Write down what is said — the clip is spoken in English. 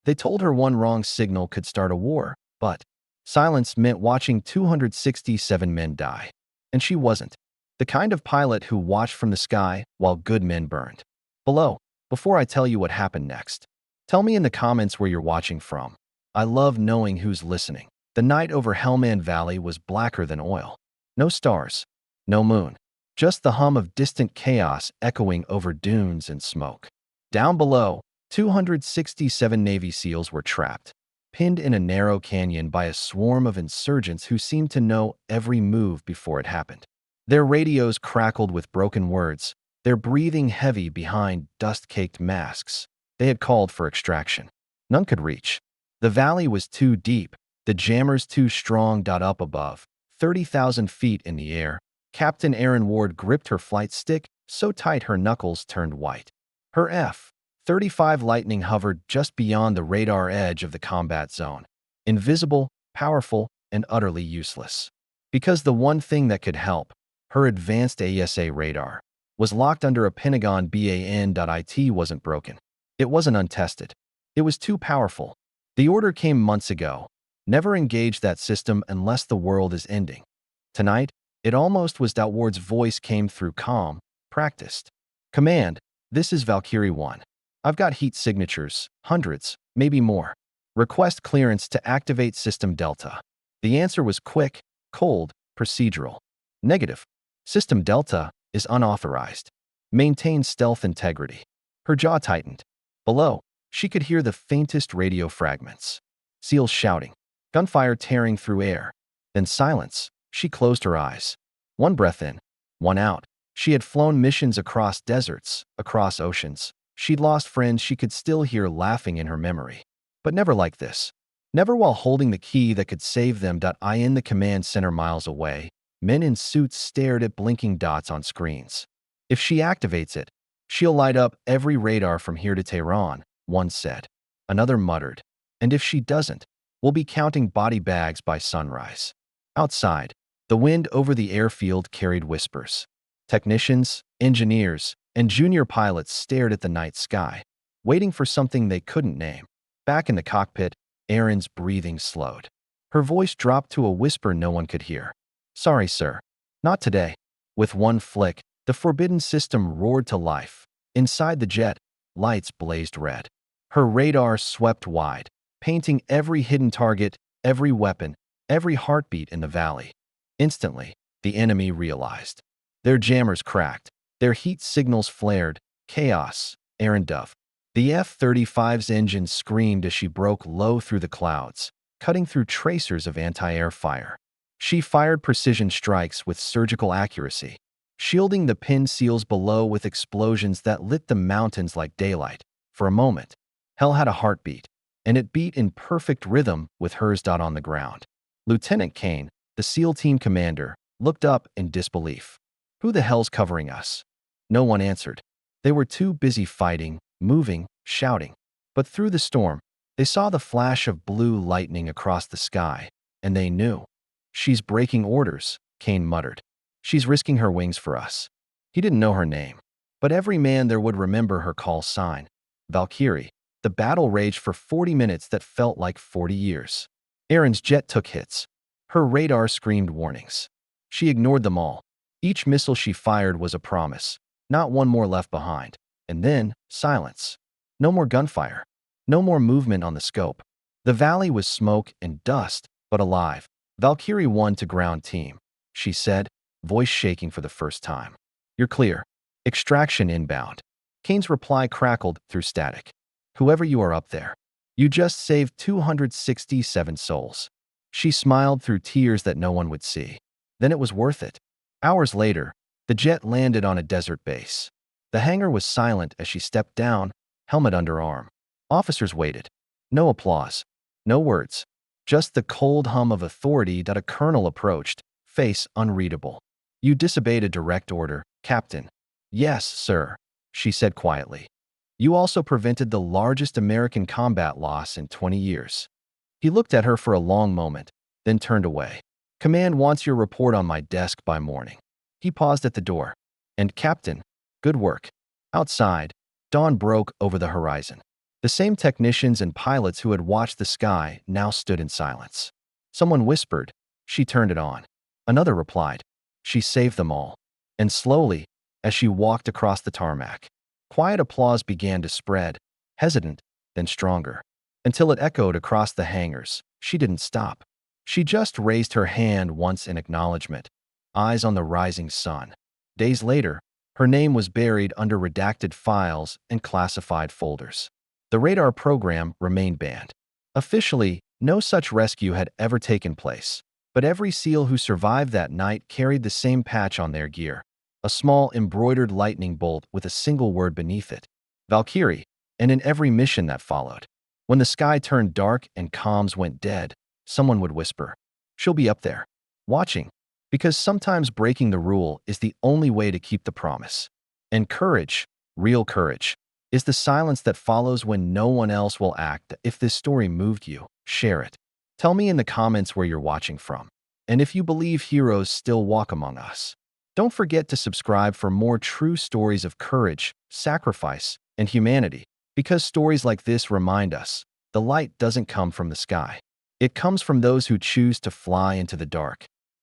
They told her one wrong signal could start a war, but silence meant watching 267 men die. And she wasn't the kind of pilot who watched from the sky while good men burned. Below, before I tell you what happened next, tell me in the comments where you're watching from. I love knowing who's listening. The night over Hellman Valley was blacker than oil. No stars, no moon, just the hum of distant chaos echoing over dunes and smoke. Down below, 267 Navy SEALs were trapped, pinned in a narrow canyon by a swarm of insurgents who seemed to know every move before it happened. Their radios crackled with broken words, their breathing heavy behind dust-caked masks. They had called for extraction. None could reach. The valley was too deep, the jammers too strong. Up above, 30,000 feet in the air, Captain Erin Ward gripped her flight stick so tight her knuckles turned white. Her F-35 Lightning hovered just beyond the radar edge of the combat zone, invisible, powerful, and utterly useless. Because the one thing that could help, her advanced AESA radar, was locked under a Pentagon ban.it wasn't broken. It wasn't untested. It was too powerful. The order came months ago. Never engage that system unless the world is ending. Tonight, it almost was that Ward's voice came through calm, practiced. Command, this is Valkyrie 1. I've got heat signatures, hundreds, maybe more. Request clearance to activate System Delta. The answer was quick, cold, procedural. Negative. System Delta is unauthorized. Maintain stealth integrity. Her jaw tightened. Below, she could hear the faintest radio fragments. SEALs shouting. Gunfire tearing through air. Then silence. She closed her eyes. One breath in, one out. She had flown missions across deserts, across oceans. She'd lost friends she could still hear laughing in her memory. But never like this. Never while holding the key that could save them. In the command center miles away, men in suits stared at blinking dots on screens. If she activates it, she'll light up every radar from here to Tehran, one said. Another muttered. And if she doesn't, we'll be counting body bags by sunrise. Outside, the wind over the airfield carried whispers. Technicians, engineers, and junior pilots stared at the night sky, waiting for something they couldn't name. Back in the cockpit, Erin's breathing slowed. Her voice dropped to a whisper no one could hear. Sorry, sir. Not today. With one flick, the forbidden system roared to life. Inside the jet, lights blazed red. Her radar swept wide, painting every hidden target, every weapon, every heartbeat in the valley. Instantly, the enemy realized. Their jammers cracked. Their heat signals flared. Chaos. Erin Dove. The F-35's engine screamed as she broke low through the clouds, cutting through tracers of anti-air fire. She fired precision strikes with surgical accuracy, shielding the pinned SEALs below with explosions that lit the mountains like daylight. For a moment, hell had a heartbeat, and it beat in perfect rhythm with hers. On the ground, Lieutenant Kane, the SEAL team commander, looked up in disbelief. Who the hell's covering us? No one answered. They were too busy fighting, moving, shouting. But through the storm, they saw the flash of blue lightning across the sky, and they knew. She's breaking orders, Kane muttered. She's risking her wings for us. He didn't know her name, but every man there would remember her call sign. Valkyrie. The battle raged for 40 minutes that felt like 40 years. Erin's jet took hits. Her radar screamed warnings. She ignored them all. Each missile she fired was a promise. Not one more left behind. And then, silence. No more gunfire. No more movement on the scope. The valley was smoke and dust, but alive. Valkyrie 1 to ground team, she said, voice shaking for the first time. You're clear. Extraction inbound. Kane's reply crackled through static. Whoever you are up there, you just saved 267 souls. She smiled through tears that no one would see. Then it was worth it. Hours later, the jet landed on a desert base. The hangar was silent as she stepped down, helmet under arm. Officers waited. No applause. No words. Just the cold hum of authority that a colonel approached, face unreadable. You disobeyed a direct order, Captain. Yes, sir, she said quietly. You also prevented the largest American combat loss in 20 years. He looked at her for a long moment, then turned away. Command wants your report on my desk by morning. He paused at the door. And Captain, good work. Outside, dawn broke over the horizon. The same technicians and pilots who had watched the sky now stood in silence. Someone whispered, "She turned it on." Another replied, "She saved them all." And slowly, as she walked across the tarmac, quiet applause began to spread, hesitant, then stronger, until it echoed across the hangars. She didn't stop. She just raised her hand once in acknowledgement, eyes on the rising sun. Days later, her name was buried under redacted files and classified folders. The radar program remained banned. Officially, no such rescue had ever taken place, but every SEAL who survived that night carried the same patch on their gear, a small embroidered lightning bolt with a single word beneath it, Valkyrie. And in every mission that followed, when the sky turned dark and comms went dead, someone would whisper, "She'll be up there, watching," because sometimes breaking the rule is the only way to keep the promise. And courage, real courage, is the silence that follows when no one else will act. If this story moved you, share it. Tell me in the comments where you're watching from, and if you believe heroes still walk among us. Don't forget to subscribe for more true stories of courage, sacrifice, and humanity, because stories like this remind us the light doesn't come from the sky. It comes from those who choose to fly into the dark.